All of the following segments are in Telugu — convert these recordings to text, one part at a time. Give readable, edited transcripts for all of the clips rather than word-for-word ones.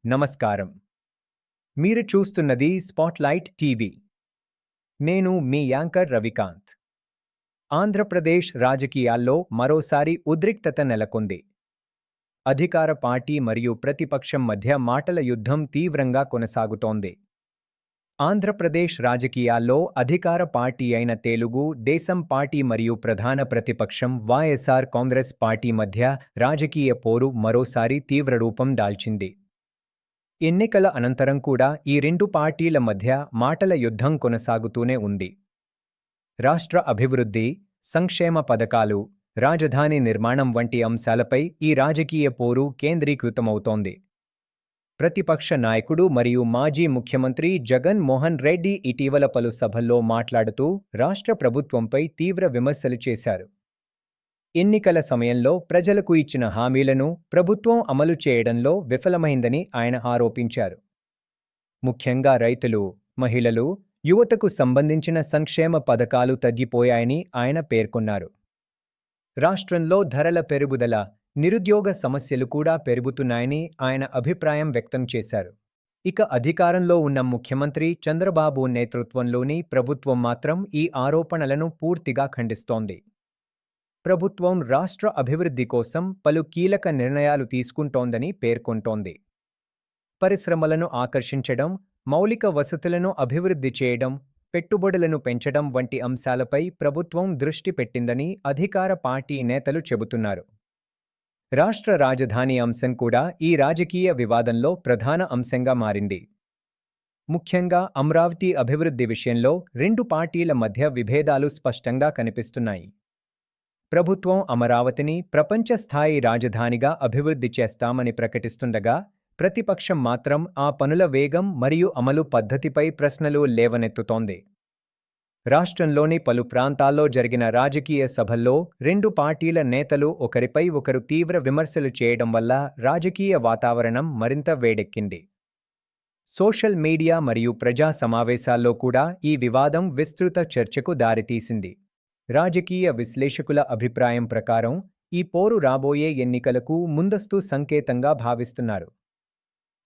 నమస్కారం. మీరు చూస్తున్నది స్పాట్లైట్ టీవీ. నేను మీ యాంకర్ రవికాంత్. ఆంధ్రప్రదేశ్ రాజకీయాల్లో మరోసారి ఉద్రిక్తత నెలకొంది. అధికార పార్టీ మరియు ప్రతిపక్షం మధ్య మాటల యుద్ధం తీవ్రంగా కొనసాగుతోంది. ఆంధ్రప్రదేశ్ రాజకీయాల్లో అధికార పార్టీ అయిన తెలుగు దేశం పార్టీ మరియు ప్రధాన ప్రతిపక్షం వైఎస్ఆర్ కాంగ్రెస్ పార్టీ మధ్య రాజకీయ పోరు మరోసారి తీవ్ర రూపం దాల్చింది. ఎన్నికల అనంతరం కూడా ఈ రెండు పార్టీల మధ్య మాటల యుద్ధం కొనసాగుతూనే ఉంది. రాష్ట్ర అభివృద్ధి, సంక్షేమ పథకాలు, రాజధాని నిర్మాణం వంటి అంశాలపై ఈ రాజకీయ పోరు కేంద్రీకృతమవుతోంది. ప్రతిపక్ష నాయకుడు మరియు మాజీ ముఖ్యమంత్రి జగన్ మోహన్ రెడ్డి ఇటీవల పలు సభల్లో మాట్లాడుతూ రాష్ట్ర ప్రభుత్వంపై తీవ్ర విమర్శలు చేశారు. ఎన్నికల సమయంలో ప్రజలకు ఇచ్చిన హామీలను ప్రభుత్వం అమలు చేయడంలో విఫలమైందని ఆయన ఆరోపించారు. ముఖ్యంగా రైతులు, మహిళలు, యువతకు సంబంధించిన సంక్షేమ పథకాలు తగ్గిపోయాయని ఆయన పేర్కొన్నారు. రాష్ట్రంలో ధరల పెరుగుదల, నిరుద్యోగ సమస్యలు కూడా పెరుగుతున్నాయని ఆయన అభిప్రాయం వ్యక్తం చేశారు. ఇక అధికారంలో ఉన్న ముఖ్యమంత్రి చంద్రబాబు నేతృత్వంలోని ప్రభుత్వం మాత్రం ఈ ఆరోపణలను పూర్తిగా ఖండిస్తోంది. ప్రభుత్వం రాష్ట్ర అభివృద్ధి కోసం పలు కీలక నిర్ణయాలు తీసుకుంటోందని పేర్కొంటోంది. పరిశ్రమలను ఆకర్షించడం, మౌలిక వసతులను అభివృద్ధి చేయడం, పెట్టుబడులను పెంచడం వంటి అంశాలపై ప్రభుత్వం దృష్టి పెట్టిందని అధికార పార్టీ నేతలు చెబుతున్నారు. రాష్ట్ర రాజధాని అంశం కూడా ఈ రాజకీయ వివాదంలో ప్రధాన అంశంగా మారింది. ముఖ్యంగా అమరావతి అభివృద్ధి విషయంలో రెండు పార్టీల మధ్య విభేదాలు స్పష్టంగా కనిపిస్తున్నాయి. ప్రభుత్వం అమరావతిని ప్రపంచ స్థాయి రాజధానిగా అభివృద్ధి చేస్తామని ప్రకటిస్తుండగా, ప్రతిపక్షం మాత్రం ఆ పనుల వేగం మరియు అమలు పద్ధతిపై ప్రశ్నలు లేవనెత్తుతోంది. రాష్ట్రంలోని పలు ప్రాంతాల్లో జరిగిన రాజకీయ సభల్లో రెండు పార్టీల నేతలు ఒకరిపై ఒకరు తీవ్ర విమర్శలు చేయడం వల్ల రాజకీయ వాతావరణం మరింత వేడెక్కింది. సోషల్ మీడియా మరియు ప్రజా సమావేశాల్లో కూడా ఈ వివాదం విస్తృత చర్చకు దారితీసింది. రాజకీయ విశ్లేషకుల అభిప్రాయం ప్రకారం ఈ పోరు రాబోయే ఎన్నికలకు ముందస్తు సంకేతంగా భావిస్తున్నారు.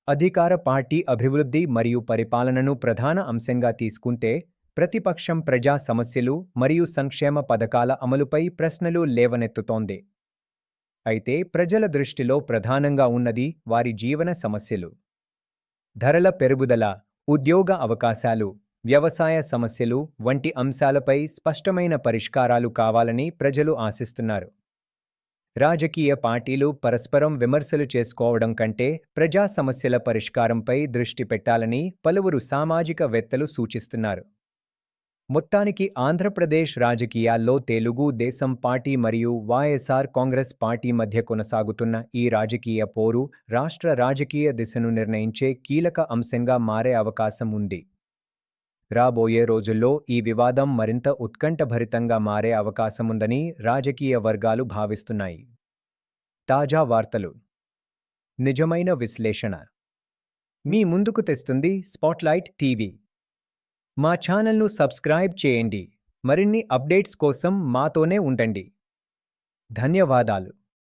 అధికార పార్టీ అభివృద్ధి మరియు పరిపాలనను ప్రధాన అంశంగా తీసుకుంటే, ప్రతిపక్షం ప్రజా సమస్యలు మరియు సంక్షేమ పథకాల అమలుపై ప్రశ్నలు లేవనెత్తుతోంది. అయితే ప్రజల దృష్టిలో ప్రధానంగా ఉన్నది వారి జీవన సమస్యలు. ధరల పెరుగుదల, ఉద్యోగ అవకాశాలు, వ్యవసాయ సమస్యలు వంటి అంశాలపై స్పష్టమైన పరిష్కారాలు కావాలని ప్రజలు ఆశిస్తున్నారు. రాజకీయ పార్టీలు పరస్పరం విమర్శలు చేసుకోవడం కంటే ప్రజా సమస్యల పరిష్కారంపై దృష్టి పెట్టాలని పలువురు సామాజికవేత్తలు సూచిస్తున్నారు. మొత్తానికి ఆంధ్రప్రదేశ్ రాజకీయాల్లో తెలుగు దేశం పార్టీ మరియు వైఎస్ఆర్ కాంగ్రెస్ పార్టీ మధ్య కొనసాగుతున్న ఈ రాజకీయ పోరు రాష్ట్ర రాజకీయ దిశను నిర్ణయించే కీలక అంశంగా మారే అవకాశం ఉంది. రాబోయే రోజుల్లో ఈ వివాదం మరింత ఉత్కంఠభరితంగా మారే అవకాశముందని రాజకీయ వర్గాలు భావిస్తున్నాయి. తాజా వార్తలు, నిజమైన విశ్లేషణ మీ ముందుకు తెస్తుంది స్పాట్లైట్ టీవీ. మా ఛానల్ను సబ్స్క్రైబ్ చేయండి. మరిన్ని అప్డేట్స్ కోసం మాతోనే ఉండండి. ధన్యవాదాలు.